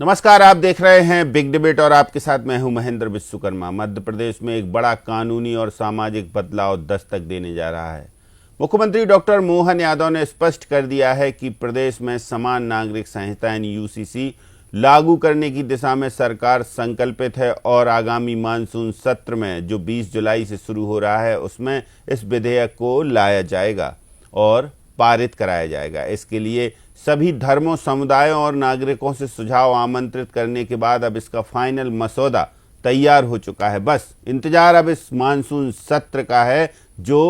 नमस्कार, आप देख रहे हैं बिग डिबेट और आपके साथ मैं हूं महेंद्र विश्वकर्मा। मध्य प्रदेश में एक बड़ा कानूनी और सामाजिक बदलाव दस्तक देने जा रहा है। मुख्यमंत्री डॉक्टर मोहन यादव ने स्पष्ट कर दिया है कि प्रदेश में समान नागरिक संहिता यानी यूसीसी लागू करने की दिशा में सरकार संकल्पित है और आगामी मानसून सत्र में जो 20 जुलाई से शुरू हो रहा है उसमें इस विधेयक को लाया जाएगा और पारित कराया जाएगा। इसके लिए सभी धर्मों, समुदायों और नागरिकों से सुझाव आमंत्रित करने के बाद अब इसका फाइनल मसौदा तैयार हो चुका है। बस इंतजार अब इस मानसून सत्र का है जो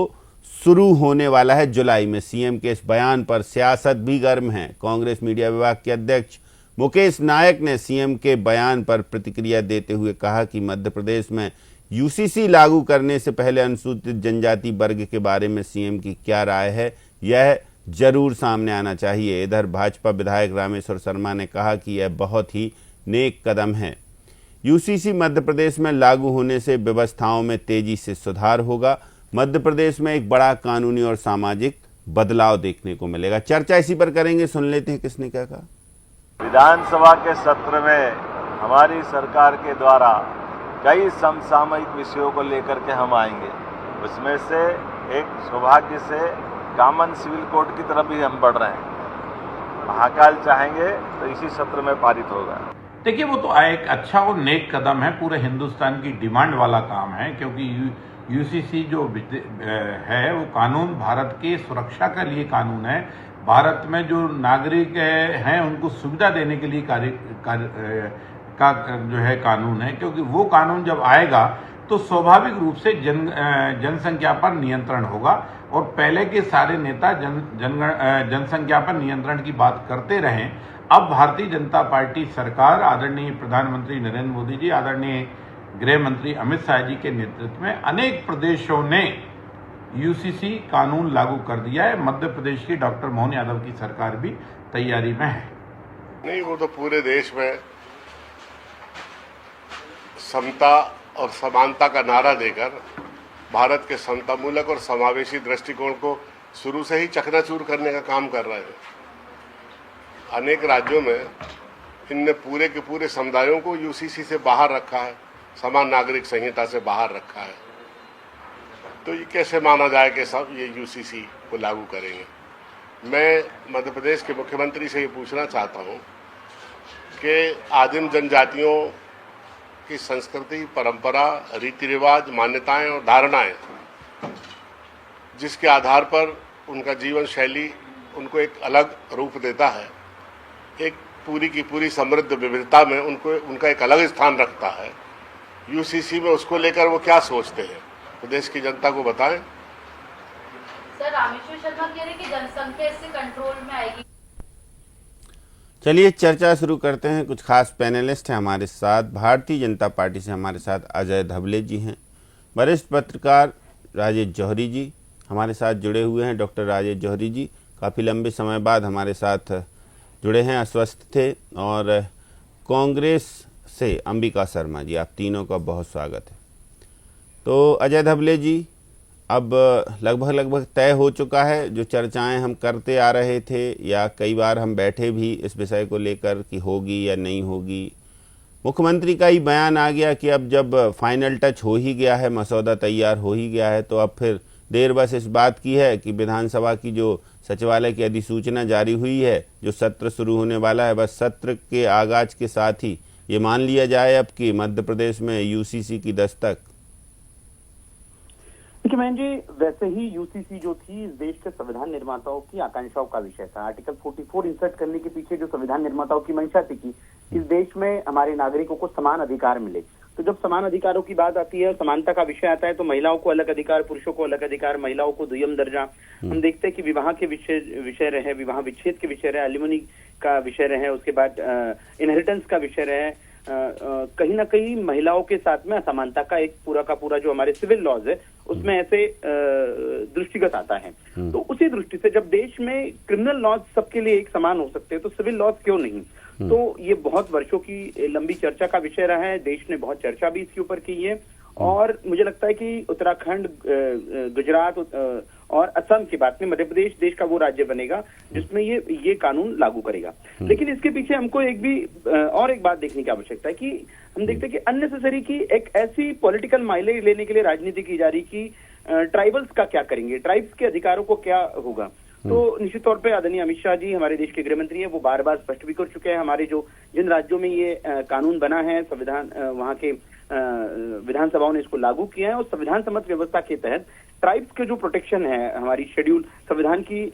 शुरू होने वाला है जुलाई में। सीएम के इस बयान पर सियासत भी गर्म है। कांग्रेस मीडिया विभाग के अध्यक्ष मुकेश नायक ने सीएम के बयान पर प्रतिक्रिया देते हुए कहा कि मध्य प्रदेश में यूसीसी लागू करने से पहले अनुसूचित जनजाति वर्ग के बारे में सीएम की क्या राय है, यह जरूर सामने आना चाहिए। इधर भाजपा विधायक रामेश्वर शर्मा ने कहा कि यह बहुत ही नेक कदम है। यूसीसी मध्य प्रदेश में लागू होने से व्यवस्थाओं में तेजी से सुधार होगा। मध्य प्रदेश में एक बड़ा कानूनी और सामाजिक बदलाव देखने को मिलेगा। चर्चा इसी पर करेंगे, सुन लेते हैं किसने क्या कहा। विधानसभा के सत्र में हमारी सरकार के द्वारा कई समसामयिक विषयों को लेकर के हम आएंगे। उसमें से एक सौभाग्य से कॉमन सिविल कोड की तरफ भी हम बढ़ रहे हैं। महाकाल चाहेंगे तो इसी सत्र में पारित होगा। देखिए, वो तो एक अच्छा और नेक कदम है, पूरे हिंदुस्तान की डिमांड वाला काम है, क्योंकि यूसीसी जो है वो कानून भारत की सुरक्षा के लिए कानून है। भारत में जो नागरिक हैं उनको सुविधा देने के लिए का जो है कानून है, क्योंकि वो कानून जब आएगा तो स्वाभाविक रूप से जनसंख्या पर नियंत्रण होगा। और पहले के सारे नेता जनसंख्या पर नियंत्रण की बात करते रहें। अब भारतीय जनता पार्टी सरकार, आदरणीय प्रधानमंत्री नरेंद्र मोदी जी, आदरणीय गृह मंत्री अमित शाह जी के नेतृत्व में अनेक प्रदेशों ने यूसीसी कानून लागू कर दिया है। मध्य प्रदेश की डॉक्टर मोहन यादव की सरकार भी तैयारी में है। नहीं, वो तो पूरे देश में समता और समानता का नारा देकर भारत के समतामूलक और समावेशी दृष्टिकोण को शुरू से ही चकनाचूर करने का काम कर रहे हैं। अनेक राज्यों में इनने पूरे के पूरे समुदायों को यूसीसी से बाहर रखा है, समान नागरिक संहिता से बाहर रखा है। तो ये कैसे माना जाए कि सब ये यूसीसी को लागू करेंगे। मैं मध्य प्रदेश के मुख्यमंत्री से ये पूछना चाहता हूँ कि आदिम जनजातियों की संस्कृति, परंपरा, रीति रिवाज, मान्यताएं और धारणाएं, जिसके आधार पर उनका जीवन शैली उनको एक अलग रूप देता है, एक पूरी की पूरी समृद्ध विविधता में उनको उनका एक अलग स्थान रखता है। यूसीसी में उसको लेकर वो क्या सोचते हैं, प्रदेश की जनता को बताएं। सर, रामेश्वर शर्मा कह रहे हैं कि जनसंख्या इससे कंट्रोल में आएगी। चलिए चर्चा शुरू करते हैं। कुछ खास पैनलिस्ट हैं हमारे साथ। भारतीय जनता पार्टी से हमारे साथ अजय धबले जी हैं, वरिष्ठ पत्रकार राजेश जौहरी जी हमारे साथ जुड़े हुए हैं। डॉक्टर राजेश जौहरी जी काफ़ी लंबे समय बाद हमारे साथ जुड़े हैं, अस्वस्थ थे। और कांग्रेस से अंबिका शर्मा जी, आप तीनों का बहुत स्वागत है। तो अजय धबले जी, अब लगभग तय हो चुका है जो चर्चाएं हम करते आ रहे थे, या कई बार हम बैठे भी इस विषय को लेकर कि होगी या नहीं होगी। मुख्यमंत्री का ही बयान आ गया कि अब जब फाइनल टच हो ही गया है, मसौदा तैयार हो ही गया है, तो अब फिर देर बस इस बात की है कि विधानसभा की जो सचिवालय की अधिसूचना जारी हुई है, जो सत्र शुरू होने वाला है, बस सत्र के आगाज के साथ ही ये मान लिया जाए अब कि मध्य प्रदेश में यूसीसी की दस्तक। देखिए मैन जी, वैसे ही यूसीसी जो थी इस देश के संविधान निर्माताओं की आकांक्षाओं का विषय था। आर्टिकल 44 इंसर्ट करने के पीछे जो संविधान निर्माताओं की मंशा थी कि इस देश में हमारे नागरिकों को समान अधिकार मिले। तो जब समान अधिकारों की बात आती है, समानता का विषय आता है, तो महिलाओं को अलग अधिकार, पुरुषों को अलग अधिकार, महिलाओं को दुय्यम दर्जा। हम देखते हैं कि विवाह के विषय रहे, विवाह विच्छेद के विषय रहे, एलिमनी का विषय रहे, उसके बाद इनहेरिटेंस का विषय रहे। कहीं ना कहीं महिलाओं के साथ में असमानता का एक पूरा का पूरा जो हमारे सिविल लॉज है उसमें ऐसे दृष्टिगत आता है। तो उसी दृष्टि से जब देश में क्रिमिनल लॉज सबके लिए एक समान हो सकते हैं तो सिविल लॉज क्यों नहीं। तो ये बहुत वर्षों की लंबी चर्चा का विषय रहा है। देश ने बहुत चर्चा भी इसके ऊपर की है और मुझे लगता है कि उत्तराखंड, गुजरात, और असम के बाद में मध्य प्रदेश देश का वो राज्य बनेगा जिसमें ये कानून लागू करेगा। लेकिन इसके पीछे हमको एक बात देखने की आवश्यकता है कि हम देखते हैं कि अननेसेसरी की एक ऐसी पॉलिटिकल माइलेज लेने के लिए राजनीति की जा रही कि ट्राइबल्स का क्या करेंगे, ट्राइब्स के अधिकारों को क्या होगा। तो निश्चित तौर पे आदरणीय अमित शाह जी हमारे देश के गृह मंत्री हैं, वो बार बार स्पष्ट भी कर चुके हैं हमारे जिन राज्यों में ये कानून बना है, संविधान वहाँ के विधानसभाओं ने इसको लागू किया है और संविधान सम्मत व्यवस्था के तहत ट्राइब्स के जो प्रोटेक्शन है हमारी संविधान की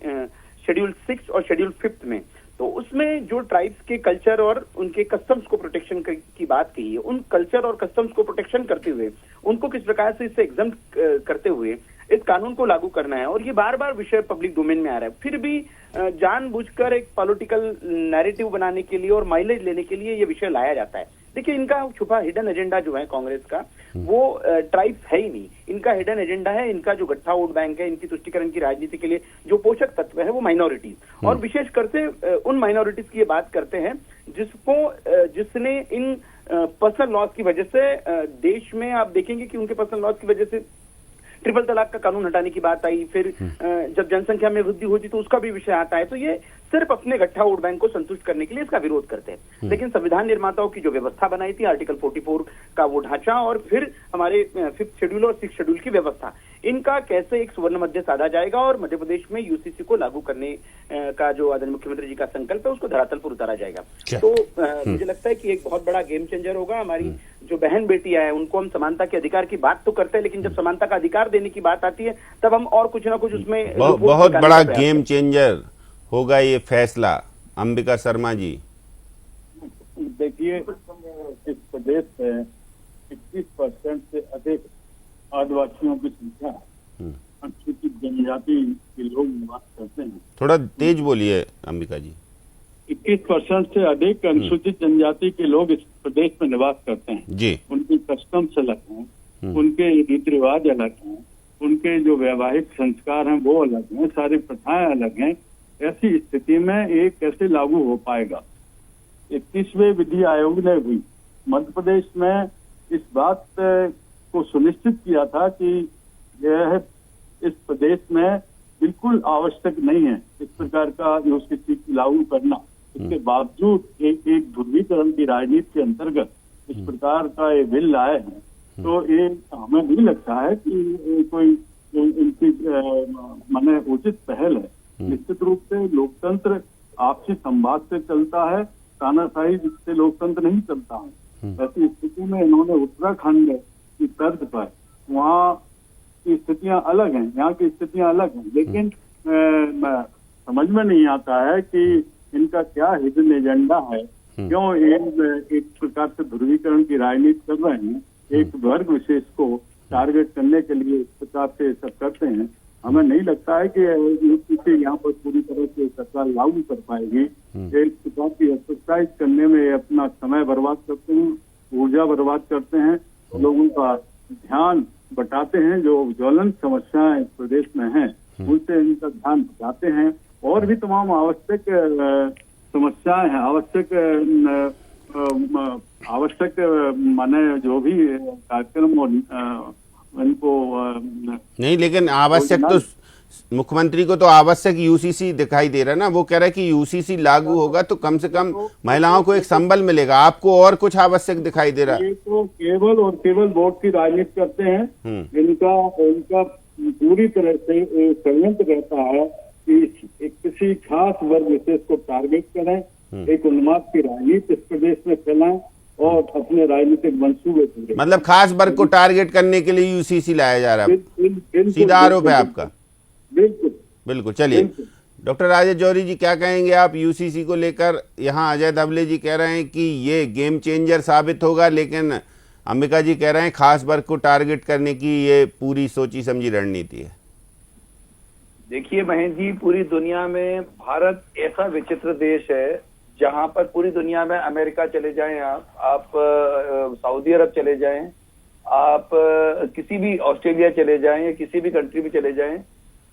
शेड्यूल 6 और शेड्यूल 5 में, तो उसमें जो ट्राइब्स के कल्चर और उनके कस्टम्स को प्रोटेक्शन की बात की है, उन कल्चर और कस्टम्स को प्रोटेक्शन करते हुए उनको किस प्रकार से इससे एग्जम्प्ट करते हुए इस कानून को लागू करना है। और ये बार बार विषय पब्लिक डोमेन में आ रहा है, फिर भी जानबूझकर एक पॉलिटिकल नैरेटिव बनाने के लिए और माइलेज लेने के लिए ये विषय लाया जाता है। देखिए, इनका छुपा हिडन एजेंडा जो है कांग्रेस का, वो ट्राइब्स है ही नहीं। इनका हिडन एजेंडा है, इनका जो गट्ठा वोट बैंक है, इनकी तुष्टीकरण की राजनीति के लिए जो पोषक तत्व है वो माइनॉरिटीज, और विशेष करके उन माइनॉरिटीज की ये बात करते हैं जिसने इन पर्सनल लॉज की वजह से देश में आप देखेंगे कि उनके पर्सनल लॉज की वजह से ट्रिपल तलाक का कानून हटाने की बात आई, फिर जब जनसंख्या में वृद्धि होती तो उसका भी विषय आता है। तो ये सिर्फ अपने गट्ठा वोट बैंक को संतुष्ट करने के लिए इसका विरोध करते हैं। लेकिन संविधान निर्माताओं की जो व्यवस्था बनाई थी, आर्टिकल 44 का वो ढांचा और फिर हमारे 5th शेड्यूल और 6th शेड्यूल की व्यवस्था, इनका कैसे एक सुवर्ण मध्य साधा जाएगा और मध्य प्रदेश में यूसीसी को लागू करने का जो आदरणीय मुख्यमंत्री जी का संकल्प है उसको धरातल पर उतारा जाएगा। तो मुझे लगता है कि एक बहुत बड़ा गेम चेंजर होगा। हमारी जो बहन बेटियां हैं उनको हम समानता के अधिकार की बात तो करते हैं, लेकिन जब समानता का अधिकार देने की बात आती है तब हम और कुछ ना कुछ उसमें बहुत बड़ा गेम चेंजर होगा ये फैसला। अंबिका शर्मा जी, देखिए, इस प्रदेश में 21% से अधिक आदिवासियों की संख्या अनुसूचित जनजाति के लोग निवास करते हैं। थोड़ा तेज बोलिए अंबिका जी। 21% से अधिक अनुसूचित जनजाति के लोग इस प्रदेश में निवास करते हैं जी। उनकी कस्टम्स अलग हैं, उनके रीति रिवाज अलग हैं, उनके जो वैवाहिक संस्कार हैं वो अलग हैं, सारी प्रथाएं अलग हैं। ऐसी स्थिति में ये कैसे लागू हो पाएगा? 21वें विधि आयोग ने भी मध्य प्रदेश में इस बात को सुनिश्चित किया था कि यह इस प्रदेश में बिल्कुल आवश्यक नहीं है इस प्रकार का यूसीसी लागू करना। इसके बावजूद एक ध्रुवीकरण की राजनीति के अंतर्गत इस प्रकार का ये बिल लाए हैं, तो ये हमें नहीं लगता है कि कोई इनकी माने उचित पहल है। निश्चित रूप से लोकतंत्र आपसी संवाद से चलता है, तानाशाही से लोकतंत्र नहीं चलता है। ऐसी स्थिति में इन्होंने उत्तराखंड की तर्ज पर, वहाँ की स्थितियां अलग हैं, यहाँ की स्थितियां अलग हैं, लेकिन समझ में नहीं आता है कि इनका क्या हिडन एजेंडा है, क्यों एक प्रकार से ध्रुवीकरण की राजनीति कर रहे हैं, एक वर्ग विशेष को टारगेट करने के लिए इस प्रकार से सब करते हैं। हमें नहीं लगता है कि यूपीसी यहाँ पर पूरी तरह से सरकार लागू कर पाएगी। एक प्रकार की एक्सरसाइज करने में अपना समय बर्बाद करते हैं, ऊर्जा बर्बाद करते हैं, लोगों का ध्यान बटाते हैं। जो ज्वलंत समस्याएं इस प्रदेश में हैं उनसे इनका ध्यान बटाते हैं, और भी तमाम आवश्यक समस्याएं हैं, आवश्यक माने जो भी कार्यक्रम और इनको नहीं, लेकिन आवश्यक तो मुख्यमंत्री को तो आवश्यक यूसीसी दिखाई दे रहा है ना। वो कह रहा है कि यूसीसी लागू होगा तो कम से कम महिलाओं को एक संबल मिलेगा। आपको और कुछ आवश्यक दिखाई दे रहा है? ये तो केवल और केवल वोट की राजनीति करते हैं। इनका पूरी तरह से षड्यंत्र रहता है कि किसी खास वर्ग विशेष को टारगेट करें, एक उन्माद की राजनीति इस प्रदेश में फैलाएं और अपने राजनीतिक मंसूबे पूरे। मतलब खास वर्ग को टारगेट करने के लिए यूसीसी लाया जा रहा है, सीधा आरोप है आपका? बिल्कुल। चलिए, डॉक्टर राजेश जौहरी जी क्या कहेंगे आप यूसीसी को लेकर? यहाँ अजय धवले जी कह रहे हैं कि ये गेम चेंजर साबित होगा, लेकिन अंबिका जी कह रहे हैं खास वर्ग को टारगेट करने की ये पूरी सोची समझी रणनीति है। देखिए महेंद्र जी, पूरी दुनिया में भारत ऐसा विचित्र देश है जहां पर पूरी दुनिया में अमेरिका चले जाएं, आप सऊदी अरब चले जाएं, आप किसी भी ऑस्ट्रेलिया चले जाएं या किसी भी कंट्री में चले जाएं,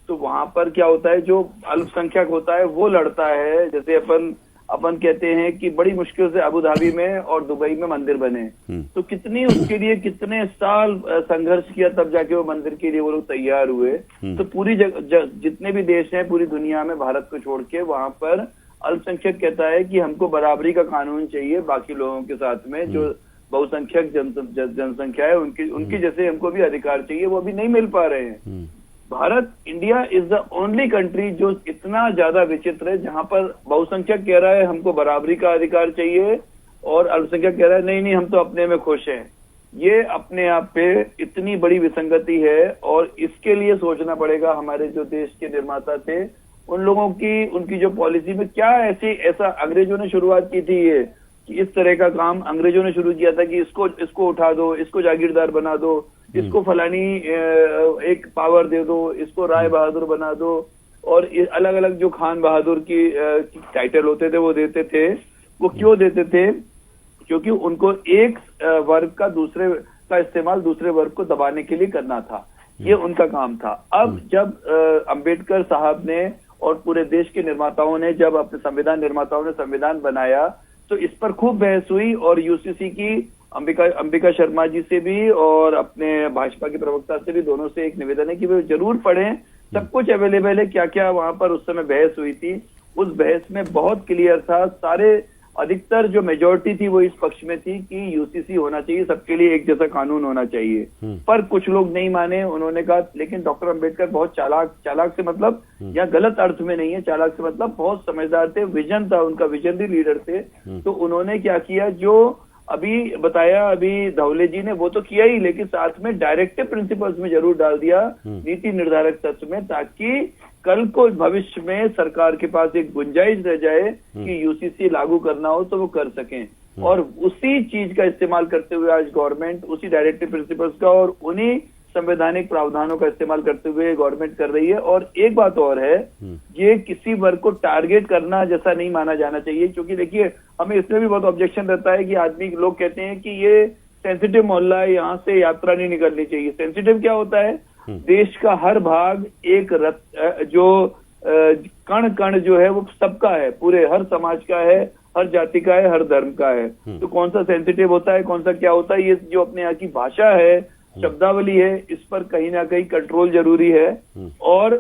तो वहां पर क्या होता है, जो अल्पसंख्यक होता है वो लड़ता है। जैसे अपन अपन कहते हैं कि बड़ी मुश्किल से अबू धाबी में और दुबई में मंदिर बने। तो कितनी उसके लिए कितने साल संघर्ष किया, तब जाके वो मंदिर के लिए वो लोग तैयार हुए। तो पूरी जितने भी देश हैं पूरी दुनिया में भारत को छोड़ के, वहां पर अल्पसंख्यक कहता है कि हमको बराबरी का कानून चाहिए बाकी लोगों के साथ में, जो बहुसंख्यक जनसंख्या है उनकी जैसे हमको भी अधिकार चाहिए, वो अभी नहीं मिल पा रहे हैं। Bharat, India is the only country जो इतना ज्यादा विचित्र है, जहां पर बहुसंख्यक कह रहा है हमको बराबरी का अधिकार चाहिए और अल्पसंख्यक कह रहा है नहीं नहीं हम तो अपने में खुश हैं। ये अपने आप पे इतनी बड़ी विसंगति है और इसके लिए सोचना पड़ेगा हमारे जो देश के निर्माता थे उन लोगों की, उनकी जो पॉलिसी में क्या ऐसा अंग्रेजों ने शुरुआत की थी ये कि इस तरह का काम अंग्रेजों ने शुरू किया था कि इसको उठा दो, इसको जागीरदार बना दो, इसको फलानी एक पावर दे दो, इसको राय बहादुर बना दो, और अलग अलग जो खान बहादुर की टाइटल होते थे वो देते थे। वो क्यों देते थे? क्योंकि उनको एक वर्ग का दूसरे का इस्तेमाल दूसरे वर्ग को दबाने के लिए करना था, ये उनका काम था। अब जब अंबेडकर साहब ने और पूरे देश के निर्माताओं ने, जब अपने संविधान निर्माताओं ने संविधान बनाया, तो इस पर खूब बहस हुई और यूसीसी की अंबिका शर्मा जी से भी और अपने भाजपा के प्रवक्ता से भी, दोनों से एक निवेदन है कि वे जरूर पढ़ें, सब कुछ अवेलेबल है, क्या क्या वहां पर उस समय बहस हुई थी। उस बहस में बहुत क्लियर था, सारे अधिकतर जो मेजोरिटी थी वो इस पक्ष में थी कि यूसीसी होना चाहिए, सबके लिए एक जैसा कानून होना चाहिए। पर कुछ लोग नहीं माने, उन्होंने कहा, लेकिन डॉक्टर अंबेडकर बहुत चालाक से मतलब या गलत अर्थ में नहीं है, चालाक से मतलब बहुत समझदार थे, विजन था उनका, विजनरी लीडर थे। तो उन्होंने क्या किया, जो अभी बताया अभी धवले जी ने, वो तो किया ही, लेकिन साथ में डायरेक्टिव प्रिंसिपल्स में जरूर डाल दिया, नीति निर्धारक तत्व में, ताकि कल को भविष्य में सरकार के पास एक गुंजाइश रह जाए कि यूसीसी लागू करना हो तो वो कर सकें। और उसी चीज का इस्तेमाल करते हुए आज गवर्नमेंट उसी डायरेक्टिव प्रिंसिपल्स का और उन्हीं संवैधानिक प्रावधानों का इस्तेमाल करते हुए गवर्नमेंट कर रही है। और एक बात और है, ये किसी वर्ग को टारगेट करना जैसा नहीं माना जाना चाहिए, क्योंकि देखिए हमें इसमें भी बहुत ऑब्जेक्शन रहता है कि आदमी, लोग कहते हैं कि ये सेंसिटिव मोहल्ला है, यहाँ से यात्रा नहीं निकलनी चाहिए। सेंसिटिव क्या होता है? देश का हर भाग एक जो कण कण जो है वो सबका है, पूरे हर समाज का है, हर जाति का है, हर धर्म का है। तो कौन सा सेंसिटिव होता है, कौन सा क्या होता है, ये जो अपने यहाँ की भाषा है, शब्दावली है, इस पर कहीं ना कहीं कंट्रोल जरूरी है। और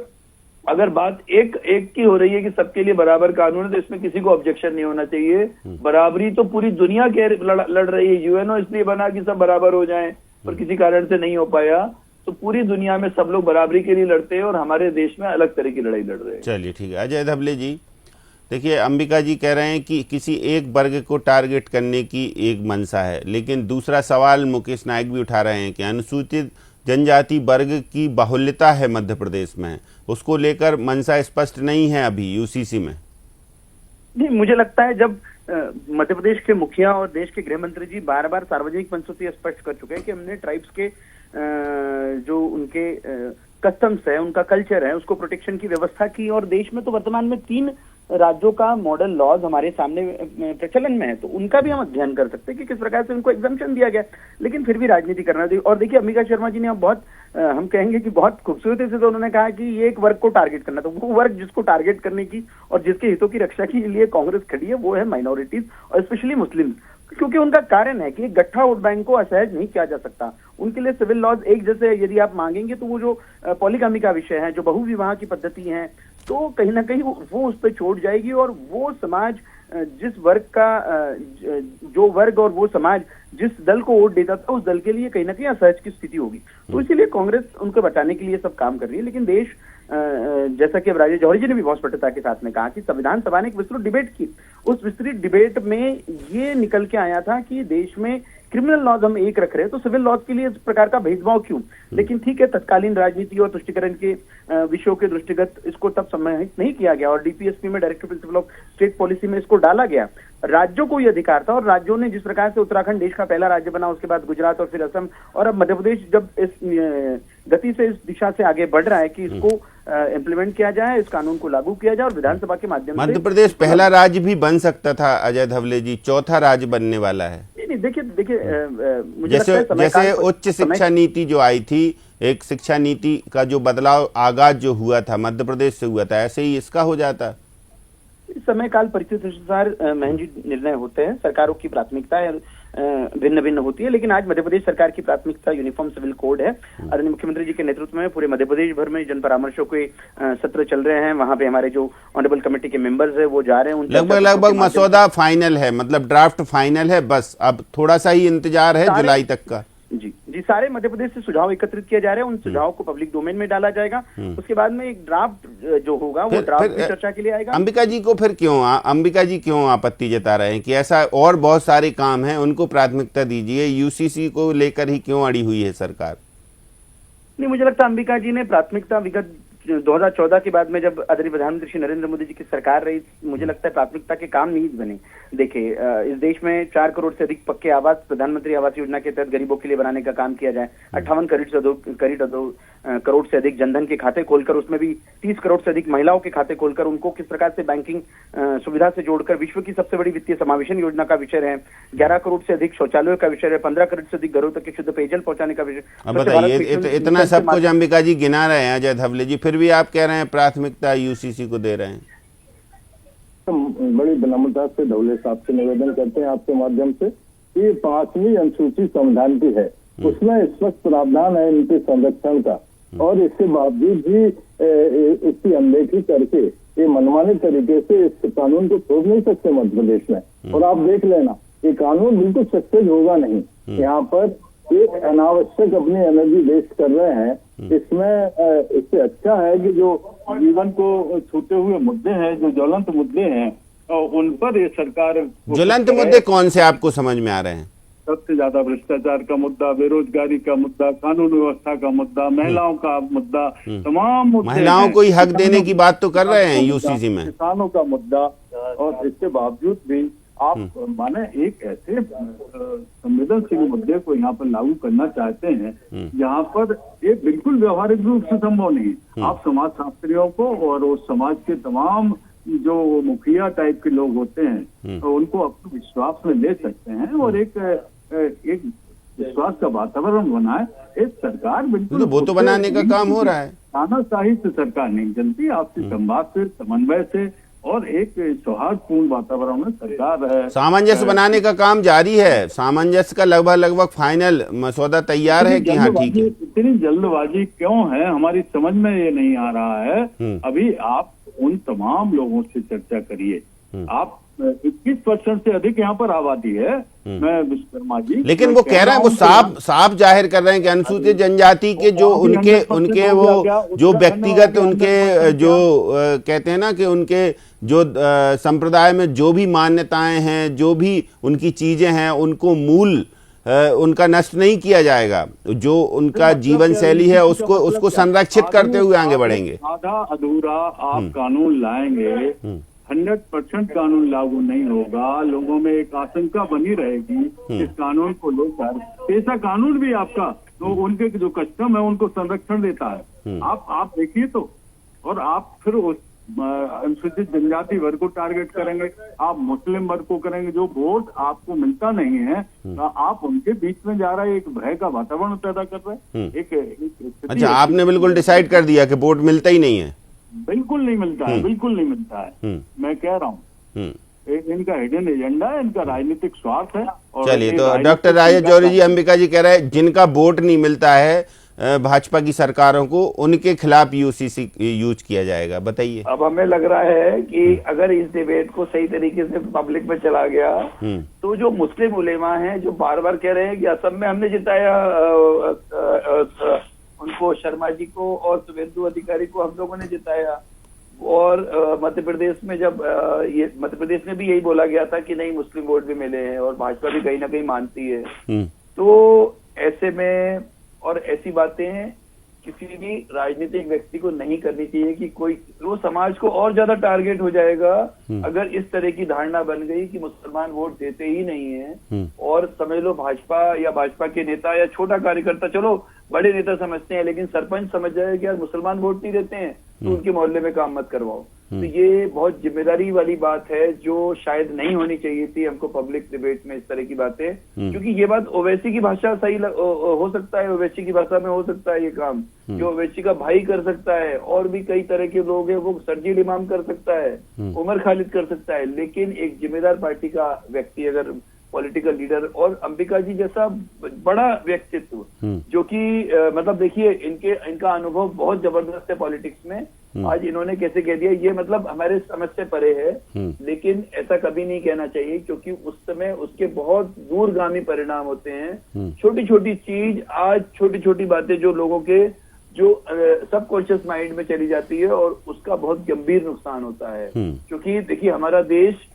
अगर बात एक की हो रही है कि सबके लिए बराबर कानून है, तो इसमें किसी को ऑब्जेक्शन नहीं होना चाहिए। बराबरी तो पूरी दुनिया के लड़ रही है, यूएनओ इसलिए बना कि सब बराबर हो जाएं, पर किसी कारण से नहीं हो पाया। तो पूरी दुनिया में सब लोग बराबरी के लिए लड़ते हैं और हमारे देश में अलग तरह की लड़ाई लड़ रहे हैं। चलिए ठीक है। अजय धवले जी, देखिए अंबिका जी कह रहे हैं कि किसी एक वर्ग को टारगेट करने की एक मंशा है, लेकिन दूसरा सवाल मुकेश नायक भी उठा रहे हैं कि अनुसूचित जनजाति वर्ग की बाहुल्यता है मध्य प्रदेश में, उसको लेकर मंशा स्पष्ट नहीं है अभी यूसीसी में। नहीं, मुझे लगता है जब मध्य प्रदेश के मुखिया और देश के गृह मंत्री जी बार बार सार्वजनिक मंचों से स्पष्ट कर चुके हैं कि हमने ट्राइब्स के जो उनके कस्टम्स है, उनका कल्चर है, उसको प्रोटेक्शन की व्यवस्था की। और देश में तो वर्तमान में 3 राज्यों का मॉडल लॉज हमारे सामने प्रचलन में है, तो उनका भी हम अध्ययन कर सकते हैं कि किस प्रकार से उनको एग्जम्पशन दिया गया, लेकिन फिर भी राजनीति करना चाहिए। और देखिए अंबिका शर्मा जी ने अब बहुत हम कहेंगे कि बहुत खूबसूरती से तो उन्होंने कहा कि ये एक वर्ग को टारगेट करना, तो वो वर्ग जिसको टारगेट करने की और जिसके हितों की रक्षा के लिए कांग्रेस खड़ी है वो है माइनॉरिटीज और स्पेशली मुस्लिम, क्योंकि उनका कारण है कि गट्ठा वोट बैंक को असहज नहीं किया जा सकता। उनके लिए सिविल लॉज एक जैसे यदि आप मांगेंगे तो वो जो पॉलीगामी का विषय है, जो बहुविवाह की पद्धति है, तो कहीं ना कहीं वो उस पर छोड़ जाएगी। और वो समाज जिस वर्ग का जो वर्ग और वो समाज जिस दल को वोट देता था, उस दल के लिए कहीं ना कहीं असहज की स्थिति होगी। तो इसीलिए कांग्रेस उनको बचाने के लिए सब काम कर रही है। लेकिन देश, जैसा कि राजेश जौहरी जी ने भी बहुत स्पष्टता के साथ में कहा कि संविधान सभा ने एक विस्तृत डिबेट की, उस विस्तृत डिबेट में ये निकल के आया था कि देश में क्रिमिनल लॉज हम एक रख रहे हैं, तो सिविल लॉज के लिए इस प्रकार का भेदभाव क्यों? लेकिन ठीक है, तत्कालीन राजनीति और तुष्टिकरण के विषयों के दृष्टिगत इसको तब समाहित नहीं किया गया और डीपीएसपी में, directive principle of state policy में इसको डाला गया। राज्यों को ये अधिकार था और राज्यों ने जिस प्रकार से उत्तराखंड देश का पहला राज्य बना, उसके बाद गुजरात और फिर असम और अब मध्य प्रदेश जब इस गति से इस दिशा से आगे बढ़ रहा है कि इसको इम्प्लीमेंट किया जाए, इस कानून को लागू किया जाए और विधानसभा के माध्यम से मध्य प्रदेश पहला राज्य भी बन सकता था अजय धवले जी, चौथा राज्य बनने वाला है। नहीं, देखिए जैसे उच्च शिक्षा नीति जो आई थी, एक शिक्षा नीति का जो बदलाव आगाज जो हुआ था मध्य प्रदेश से हुआ था, ऐसे ही इसका हो जाता। समय काल परिस्थिति अनुसार महंगी निर्णय होते हैं। सरकारों की प्राथमिकताएं भिन्न भिन्न होती है, लेकिन आज मध्य प्रदेश सरकार की प्राथमिकता यूनिफॉर्म सिविल कोड है। आदरणीय मुख्यमंत्री जी के नेतृत्व में पूरे मध्य प्रदेश भर में जन परामर्शों के सत्र चल रहे हैं। वहां पे हमारे जो ऑनरेबल कमेटी के मेंबर्स है वो जा रहे हैं। लगभग मसौदा फाइनल है, मतलब ड्राफ्ट फाइनल है, बस अब थोड़ा सा ही इंतजार है जुलाई तक का। जी, सारे मध्य प्रदेश से सुझाव एकत्रित किए जा रहे हैं, उन सुझावों को पब्लिक डोमेन में डाला जाएगा। उसके बाद में एक ड्राफ्ट जो होगा वो ड्राफ्ट की चर्चा के लिए आएगा। अंबिका जी क्यों आपत्ति जता रहे हैं कि ऐसा और बहुत सारे काम हैं, उनको प्राथमिकता दीजिए, यूसीसी को लेकर ही क्यों अड़ी हुई है सरकार? नहीं, मुझे लगता है अंबिका जी ने प्राथमिकता विगत 2014 के बाद में जब आदरणीय प्रधानमंत्री श्री नरेंद्र मोदी जी की सरकार रही, मुझे लगता है प्राथमिकता के काम नहीं बने। देखिए, इस देश में 4 करोड़ से अधिक पक्के आवास प्रधानमंत्री आवास योजना के तहत गरीबों के लिए बनाने का काम किया जाए। 58 करोड़ से अधिक जनधन के खाते खोलकर, उसमें भी 30 करोड़ से अधिक महिलाओं के खाते खोलकर उनको किस प्रकार से बैंकिंग सुविधा से जोड़कर विश्व की सबसे बड़ी वित्तीय समावेशन योजना का विषय है। 11 करोड़ से अधिक शौचालयों का विषय है। 15 करोड़ से अधिक घरों तक के शुद्ध पेयजल पहुंचाने का विषय। अब बताइए, इतना सब कुछ अंबिका जी गिना रहे हैं अजय धवले जी, फिर भी आप कह रहे हैं प्राथमिकता यूसीसी को दे रहे हैं। तो बड़ी विनम्रता से धवले साहब से निवेदन करते हैं आपके माध्यम से कि 5वीं अनुसूची संविधान की है, उसमें स्पष्ट प्रावधान है इनके संरक्षण का, और इसके बावजूद भी इसकी अनदेखी करके ये मनमाने तरीके से इस कानून को छोड़ नहीं सकते मध्य प्रदेश में। और आप देख लेना, ये कानून बिल्कुल सक्सेस होगा नहीं। यहाँ पर ये अनावश्यक अपनी एनर्जी वेस्ट कर रहे हैं। इसमें इससे अच्छा है कि जो जीवन को छूते हुए मुद्दे हैं, जो ज्वलंत मुद्दे हैं, उन पर ये सरकार। ज्वलंत मुद्दे कौन से आपको समझ में आ रहे हैं? सबसे ज्यादा भ्रष्टाचार का मुद्दा, बेरोजगारी का मुद्दा, कानून व्यवस्था का मुद्दा, महिलाओं का मुद्दा, तमाम मुद्दे। महिलाओं को ही हक देने की बात तो कर रहे हैं यूसीसी में, किसानों का मुद्दा। और इसके बावजूद भी आप माने एक ऐसे संवेदनशील मुद्दे को यहाँ पर लागू करना चाहते हैं जहाँ पर ये बिल्कुल व्यवहारिक रूप से संभव नहीं है। आप समाज शास्त्रियों को और उस समाज के तमाम जो मुखिया टाइप के लोग होते हैं उनको अपने विश्वास में ले सकते हैं और एक विश्वास का वातावरण बनाए। एक सरकार बिल्कुल वो तो बनाने का काम हो रहा है। तानाशाही से सरकार नहीं चलती, आपसी संवाद से, समन्वय से और एक सौहार्दपूर्ण वातावरण में सरकार है। सामंजस्य बनाने का काम जारी है। सामंजस्य का लगभग फाइनल मसौदा तैयार है कि हाँ ठीक है। इतनी जल्दबाजी क्यों है, हमारी समझ में ये नहीं आ रहा है। अभी आप उन तमाम लोगों से चर्चा करिए। आप 21% से अधिक यहाँ पर आबादी है। मैं विश्वकर्मा जी, लेकिन वो कह रहे हैं, वो साफ जाहिर कर रहे हैं कि अनुसूचित जनजाति के जो उनके वो जो व्यक्तिगत उनके जो कहते हैं ना कि उनके जो संप्रदाय में जो भी मान्यताएं हैं, जो भी उनकी चीजें हैं, उनको मूल उनका नष्ट नहीं किया जाएगा। जो उनका जीवन शैली है उसको संरक्षित करते हुए आगे बढ़ेंगे। आधा अधूरा आप कानून लाएंगे, 100% कानून लागू नहीं होगा। लोगों में एक आशंका बनी रहेगी इस कानून को लेकर। ऐसा कानून भी आपका तो उनके जो कस्टम है उनको संरक्षण देता है। आप देखिए तो, और आप फिर उस अनुसूचित जनजाति वर्ग को टारगेट करेंगे, आप मुस्लिम वर्ग को करेंगे। जो वोट आपको मिलता नहीं है, आप उनके बीच में जा रहे एक भय का वातावरण पैदा कर रहे हैं। एक अच्छा, आपने बिल्कुल डिसाइड कर दिया कि वोट मिलता ही नहीं है? बिल्कुल नहीं मिलता है, बिल्कुल नहीं मिलता है। मैं कह रहा हूँ इनका हिडन एजेंडा है, इनका राजनीतिक स्वार्थ है। चलिए, तो डॉक्टर राजेश जौहरी जी, अंबिका जी कह रहे हैं जिनका वोट नहीं मिलता है भाजपा की सरकारों को, उनके खिलाफ यूसीसी यूज किया जाएगा। बताइए। अब हमें लग रहा है कि अगर इस डिबेट को सही तरीके से पब्लिक में चला गया तो जो मुस्लिम उलेमा हैं जो बार बार कह रहे हैं कि असम में हमने जिताया उनको, शर्मा जी को और शुभेंदु अधिकारी को हम लोगों ने जिताया, और मध्य प्रदेश में जब ये मध्य प्रदेश में भी यही बोला गया था कि नहीं मुस्लिम वोट भी मिले हैं और भाजपा भी कहीं ना कहीं मानती है। तो ऐसे में और ऐसी बातें किसी भी राजनीतिक व्यक्ति को नहीं करनी चाहिए कि कोई वो समाज को और ज्यादा टारगेट हो जाएगा अगर इस तरह की धारणा बन गई कि मुसलमान वोट देते ही नहीं है। और समझ लो भाजपा या भाजपा के नेता या छोटा कार्यकर्ता, चलो बड़े नेता समझते हैं, लेकिन सरपंच समझ जाए कि यार मुसलमान वोट नहीं देते हैं तो उनके मोहल्ले में काम मत करवाओ। तो ये बहुत जिम्मेदारी वाली बात है जो शायद नहीं होनी चाहिए थी हमको पब्लिक डिबेट में इस तरह की बातें, क्योंकि ये बात ओवैसी की भाषा सही हो सकता है, ओवैसी की भाषा में हो सकता है ये काम जो ओवैसी का भाई कर सकता है, और भी कई तरह के लोग हैं, वो शर्जील इमाम कर सकता है, उमर खालिद कर सकता है, लेकिन एक जिम्मेदार पार्टी का व्यक्ति अगर पॉलिटिकल लीडर और अंबिका जी जैसा बड़ा व्यक्तित्व जो कि मतलब देखिए इनका अनुभव बहुत जबरदस्त है पॉलिटिक्स में, आज इन्होंने कैसे कह दिया ये मतलब हमारे समझ से परे है, लेकिन ऐसा कभी नहीं कहना चाहिए क्योंकि उस समय उसके बहुत दूरगामी परिणाम होते हैं। छोटी छोटी चीज आज छोटी छोटी बातें जो लोगों के जो सबकॉन्शियस माइंड में चली जाती है और उसका बहुत गंभीर नुकसान होता है। क्योंकि देखिए हमारा देश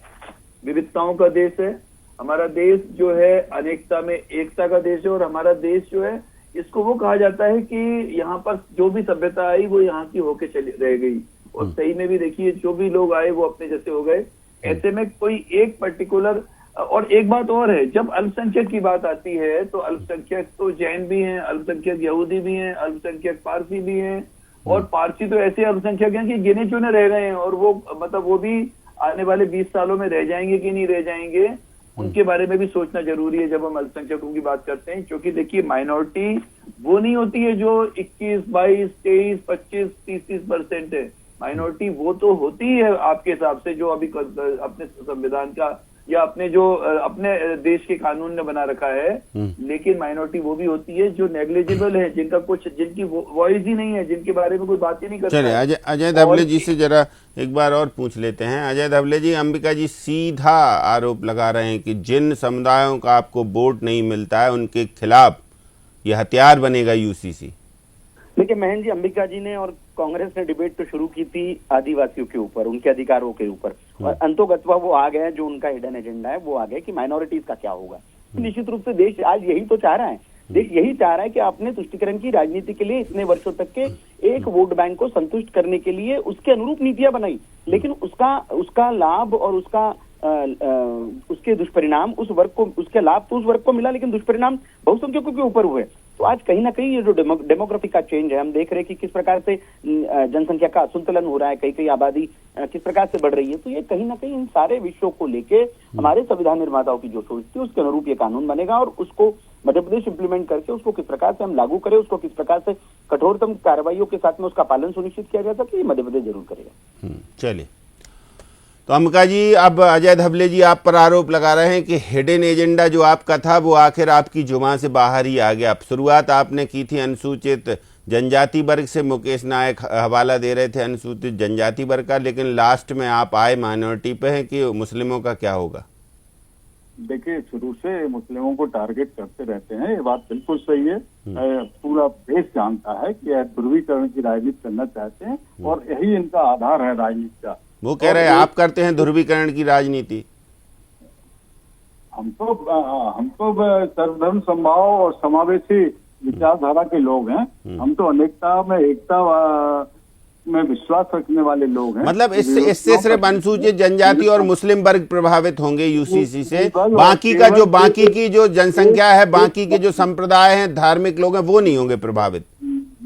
विविधताओं का देश है, हमारा देश जो है अनेकता में एकता का देश है, और हमारा देश जो है इसको वो कहा जाता है कि यहाँ पर जो भी सभ्यता आई वो यहाँ की होके चली रह गई, और सही में भी देखिए जो भी लोग आए वो अपने जैसे हो गए। ऐसे में कोई एक पर्टिकुलर, और एक बात और है, जब अल्पसंख्यक की बात आती है तो अल्पसंख्यक तो जैन भी हैं, अल्पसंख्यक यहूदी भी हैं, अल्पसंख्यक पारसी भी हैं, और पारसी तो ऐसे अल्पसंख्यक हैं कि गिने चुने रह गए हैं, और वो मतलब वो भी आने वाले 20 सालों में रह जाएंगे कि नहीं रह जाएंगे, उनके बारे में भी सोचना जरूरी है जब हम अल्पसंख्यकों की बात करते हैं। क्योंकि देखिए माइनॉरिटी वो नहीं होती है जो 21, 22, 23, 25, 30% है, माइनॉरिटी वो तो होती है आपके हिसाब से जो अभी अपने संविधान का या अपने जो अपने देश के कानून ने बना रखा है, लेकिन माइनॉरिटी वो भी होती है जो नेग्लिजिबल है, जिनका कुछ जिनकी वॉइस ही नहीं है, जिनके बारे में कोई बात ही नहीं करता। चलिए अजय धवले जी से जरा एक बार और पूछ लेते हैं। अजय धवले जी, अंबिका जी सीधा आरोप लगा रहे हैं कि जिन समुदायों का आपको वोट नहीं मिलता है उनके खिलाफ ये हथियार बनेगा यूसीसी। देखिए महेंद्र जी, अंबिका जी ने और कांग्रेस ने डिबेट तो शुरू की थी आदिवासियों के ऊपर, उनके अधिकारों के ऊपर, और अंतोगत्वा वो आ गए, जो उनका हिडन एजेंडा है वो आ गए कि माइनॉरिटीज का क्या होगा। निश्चित रूप से देश आज यही तो चाह रहा है, देश यही चाह रहा है कि अपने तुष्टिकरण की राजनीति के लिए इतने वर्षों तक के एक वोट बैंक को संतुष्ट करने के लिए उसके अनुरूप नीतियां बनाई, लेकिन उसका लाभ और उसके दुष्परिणाम उस वर्ग को, उसके लाभ तो उस वर्ग को मिला लेकिन दुष्परिणाम बहुसंख्यकों के ऊपर हुए। तो आज कहीं ना कहीं ये जो डेमोग्राफी का चेंज है, हम देख रहे हैं कि किस प्रकार से जनसंख्या का असंतुलन हो रहा है, कई आबादी किस प्रकार से बढ़ रही है, तो ये कहीं ना कहीं इन सारे विषयों को लेके हमारे संविधान निर्माताओं की जो सोच थी उसके अनुरूप ये कानून बनेगा, और उसको मध्य प्रदेश इंप्लीमेंट करके उसको किस प्रकार से हम लागू करें, उसको किस प्रकार से कठोरतम कार्रवाइयों के साथ में उसका पालन सुनिश्चित किया जा सके, ये मध्य प्रदेश जरूर करेगा। चलिए, तो अंबिका जी, अब अजय धवले जी आप पर आरोप लगा रहे हैं कि हिडन एजेंडा जो आपका था वो आखिर आपकी जुबान से बाहर ही आ गया। शुरुआत आपने की थी अनुसूचित जनजाति वर्ग से, मुकेश नायक हवाला दे रहे थे अनुसूचित जनजाति वर्ग का, लेकिन लास्ट में आप आए माइनॉरिटी पे हैं कि मुस्लिमों का क्या होगा। देखिए, शुरू से मुस्लिमों को टारगेट करते रहते हैं, ये बात बिल्कुल सही है। पूरा देश जानता है कि ध्रुवीकरण की राजनीति करना चाहते हैं और यही इनका आधार है राजनीति का। वो कह रहे हैं आप करते हैं ध्रुवीकरण की राजनीति। हम तो सर्वधर्म समभाव और समावेशी विचारधारा के लोग हैं। हम तो अनेकता में एकता में विश्वास रखने वाले लोग हैं। मतलब इससे सिर्फ अनुसूचित जनजाति और मुस्लिम वर्ग प्रभावित होंगे यूसीसी से, बाकी की जो जनसंख्या है, बाकी के जो संप्रदाय हैं, धार्मिक लोग हैं, वो नहीं होंगे प्रभावित।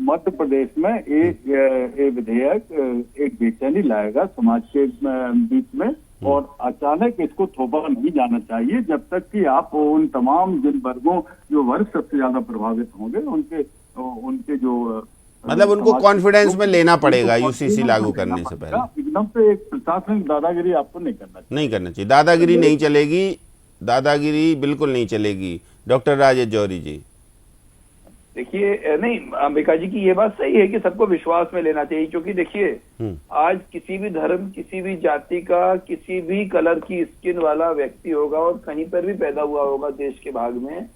मध्य प्रदेश में एक विधेयक एक बेचैनी लाएगा समाज के बीच में, और अचानक इसको थोपा नहीं जाना चाहिए जब तक कि आप उन तमाम जिन वर्गों जो वर्ग सबसे ज्यादा प्रभावित होंगे उनके जो मतलब उनको कॉन्फिडेंस में लेना पड़ेगा यूसीसी लागू करने से पहले। एकदम से एक प्रशासनिक दादागिरी आपको नहीं करना चाहिए। दादागिरी नहीं चलेगी, दादागिरी बिल्कुल नहीं चलेगी। डॉक्टर राजेश जौहरी जी, देखिए, नहीं, अंबिका जी की ये बात सही है कि सबको विश्वास में लेना चाहिए, क्योंकि देखिए आज किसी भी धर्म, किसी भी जाति का, किसी भी कलर की स्किन वाला व्यक्ति होगा और कहीं पर भी पैदा हुआ होगा देश के भाग में,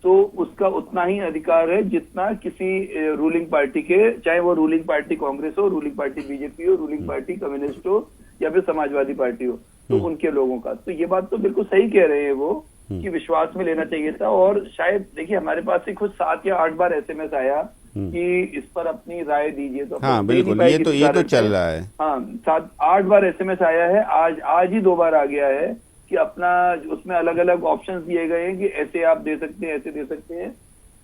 तो उसका उतना ही अधिकार है जितना किसी रूलिंग पार्टी के, चाहे वो रूलिंग पार्टी कांग्रेस हो, रूलिंग पार्टी बीजेपी हो, रूलिंग पार्टी कम्युनिस्ट हो या फिर समाजवादी पार्टी हो, तो उनके लोगों का। तो ये बात तो बिल्कुल सही कह रहे हैं वो कि विश्वास में लेना चाहिए था। और शायद देखिए हमारे पास से खुद 7 या 8 बार SMS आया कि इस पर अपनी राय दीजिए, तो हाँ बिल्कुल, ये तो चल रहा है। हाँ, 7-8 बार SMS आया है, आज ही 2 बार आ गया है कि अपना उसमें अलग अलग ऑप्शंस दिए गए हैं कि ऐसे आप दे सकते हैं, ऐसे दे सकते हैं।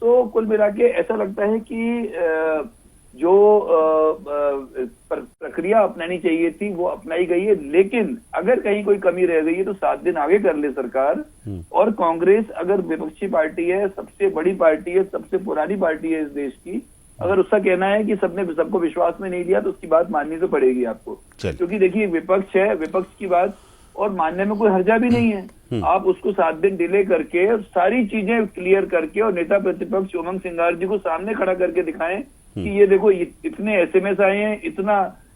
तो कुल मिला के ऐसा लगता है कि जो प्रक्रिया अपनानी चाहिए थी वो अपनाई गई है। लेकिन अगर कहीं कोई कमी रह गई है तो 7 दिन आगे कर ले सरकार। और कांग्रेस अगर विपक्षी पार्टी है, सबसे बड़ी पार्टी है, सबसे पुरानी पार्टी है इस देश की, अगर उसका कहना है कि सबको विश्वास में नहीं लिया तो उसकी बात माननी तो पड़ेगी आपको। क्योंकि देखिए विपक्ष है, विपक्ष की बात और मानने में कोई हर्जा भी नहीं है। आप उसको 7 दिन डिले करके सारी चीजें क्लियर करके और नेता प्रतिपक्ष उमंग सिंगार जी को सामने खड़ा करके दिखाएं कि ये देखो इतने एसएमएस आए हैं, इतना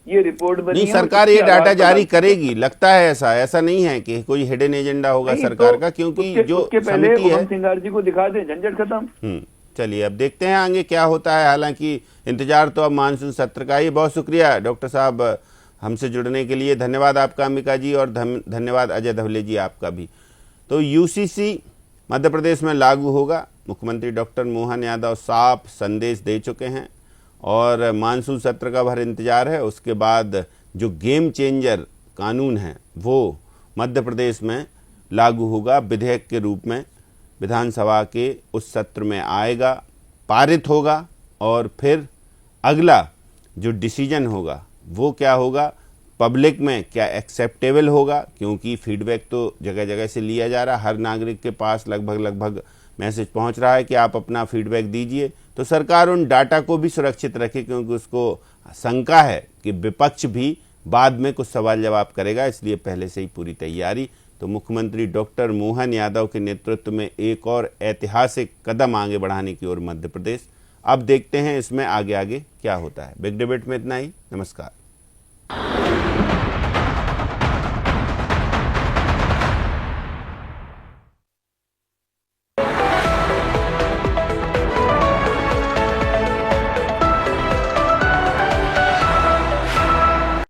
ये रिपोर्ट बनी नहीं, है। सरकार ये डाटा जारी करेगी, लगता है ऐसा नहीं है कि कोई हिडन एजेंडा होगा सरकार का, क्योंकि जो उसके पहले समिति है उमंग सिंगार जी को दिखा दें, झंझट खत्म। चलिए अब देखते हैं आगे क्या होता है। हालांकि इंतजार तो अब मानसून सत्र का ही। बहुत शुक्रिया डॉक्टर साहब हमसे जुड़ने के लिए। धन्यवाद आपका अंबिका जी, और धन्यवाद अजय धवले जी आपका भी। तो यूसीसी मध्य प्रदेश में लागू होगा, मुख्यमंत्री डॉक्टर मोहन यादव साफ संदेश दे चुके हैं और मानसून सत्र का भर इंतजार है। उसके बाद जो गेम चेंजर कानून है वो मध्य प्रदेश में लागू होगा, विधेयक के रूप में विधानसभा के उस सत्र में आएगा, पारित होगा और फिर अगला जो डिसीजन होगा वो क्या होगा, पब्लिक में क्या एक्सेप्टेबल होगा, क्योंकि फीडबैक तो जगह जगह से लिया जा रहा है। हर नागरिक के पास लगभग मैसेज पहुंच रहा है कि आप अपना फीडबैक दीजिए। तो सरकार उन डाटा को भी सुरक्षित रखे, क्योंकि उसको शंका है कि विपक्ष भी बाद में कुछ सवाल जवाब करेगा, इसलिए पहले से ही पूरी तैयारी। तो मुख्यमंत्री डॉक्टर मोहन यादव के नेतृत्व में एक और ऐतिहासिक कदम आगे बढ़ाने की ओर मध्य प्रदेश। अब देखते हैं इसमें आगे क्या होता है। बिग डिबेट में इतना ही। नमस्कार।